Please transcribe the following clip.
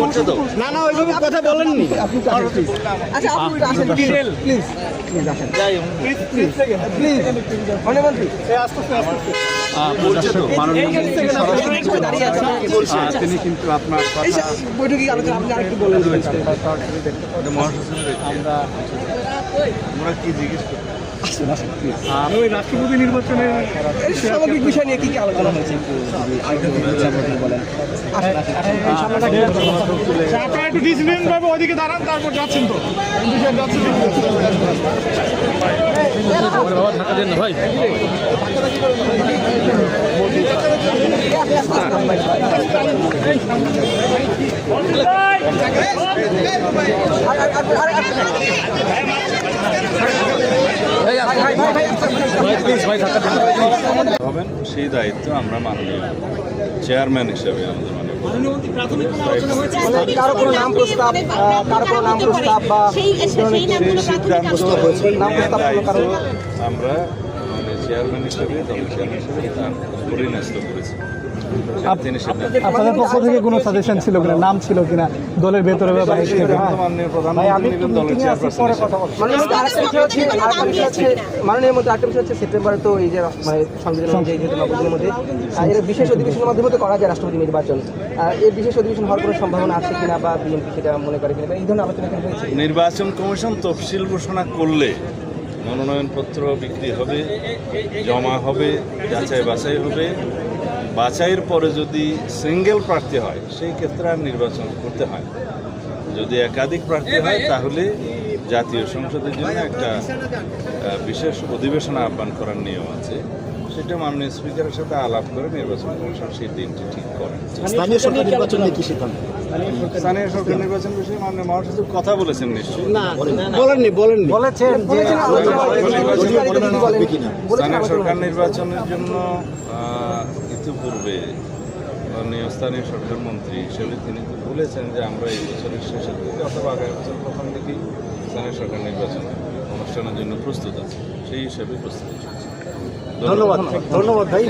করছে তো। না না ওইভাবে কথা বলেননি আপনি। আচ্ছা আপনি আসেন প্লিজ প্লিজ আসেন যাই প্লিজ অনেমন্ত্রী তিনি কিন্তু আপনার এই বৈঠকে আলোচনা আপনি আরেকটু বলেন আমরা কি জিজ্ঞেস করি? ওই রাষ্ট্রপতি নির্বাচনের এই সামগ্রিক বিষয় নিয়ে কি কি আলোচনা হয়েছে একটু বলেন। আপনারা একটু ডিসিপ্লিন ভাবে ওইদিকে দাঁড়ান, তারপর যাচ্ছেন তো ভাই। হবেন সেই দায়িত্ব আমরা মাননীয় চেয়ারম্যান হিসেবে আমাদের কারো কোনো নাম প্রস্তাব বা দায়িত্ব আমরা চেয়ারম্যান হিসেবে দলের চেয়ারম্যান হিসেবে তার পরিণত করেছি। তিনি আপনাদের পক্ষ থেকে কোনো সাজেশন ছিল কিনা, নাম ছিল কিনা দলের ভেতরে বা বাইরে থেকে? মাননীয় প্রধানমন্ত্রী নেবেন দলের চেয়ারপারসন মাননীয় মধ্যে আরেকটা বিষয় হচ্ছে সেপ্টেম্বরে তো এই যে সংবিধানের মধ্যে নবদিনের মধ্যে এর বিশেষ অধিবেশনের মাধ্যমে তো করা যায় রাষ্ট্রপতি নির্বাচন। এই বিশেষ অধিবেশন হওয়ার কোনো সম্ভাবনা আছে কিনা বা বিএনপি সেটা মনে করে কিনা, এই ধরনের আলোচনা কেন হয়েছে? নির্বাচন কমিশন তফসিল ঘোষণা করলে মনোনয়নপত্র বিক্রি হবে, জমা হবে, যাচাই বাছাই হবে। বাছাইয়ের পরে যদি সিঙ্গেল প্রার্থী হয় সেই ক্ষেত্রে আর নির্বাচন করতে হয়। যদি একাধিক প্রার্থী হয় তাহলে জাতীয় সংসদের জন্য একটা বিশেষ অধিবেশন আহ্বান করার নিয়ম আছে। সেটা মাননীয় স্পিকারের সাথে আলাপ করে নির্বাচন কমিশন সেই দিনটি ঠিক করেন। স্থানীয় সরকার নির্বাচন নিয়ে কি সিদ্ধান্ত? স্থানীয় সরকার নির্বাচন বিষয়ে মাননীয় মহাসচিব কথা বলেছেন নিশ্চয়ই। না বলেননি বলেছেন স্থানীয় সরকার নির্বাচনের জন্য ইতিপূর্বে মাননীয় স্থানীয় সরকার মন্ত্রী হিসেবে তিনি তো বলেছেন যে আমরা এই বছরের শেষের দিকে অথবা আগামী বছর প্রথম দিকেই স্থানীয় সরকার নির্বাচন অনুষ্ঠানের জন্য প্রস্তুত আছে। সেই হিসেবে প্রস্তুতি চলছে। ধন্যবাদ ভাই।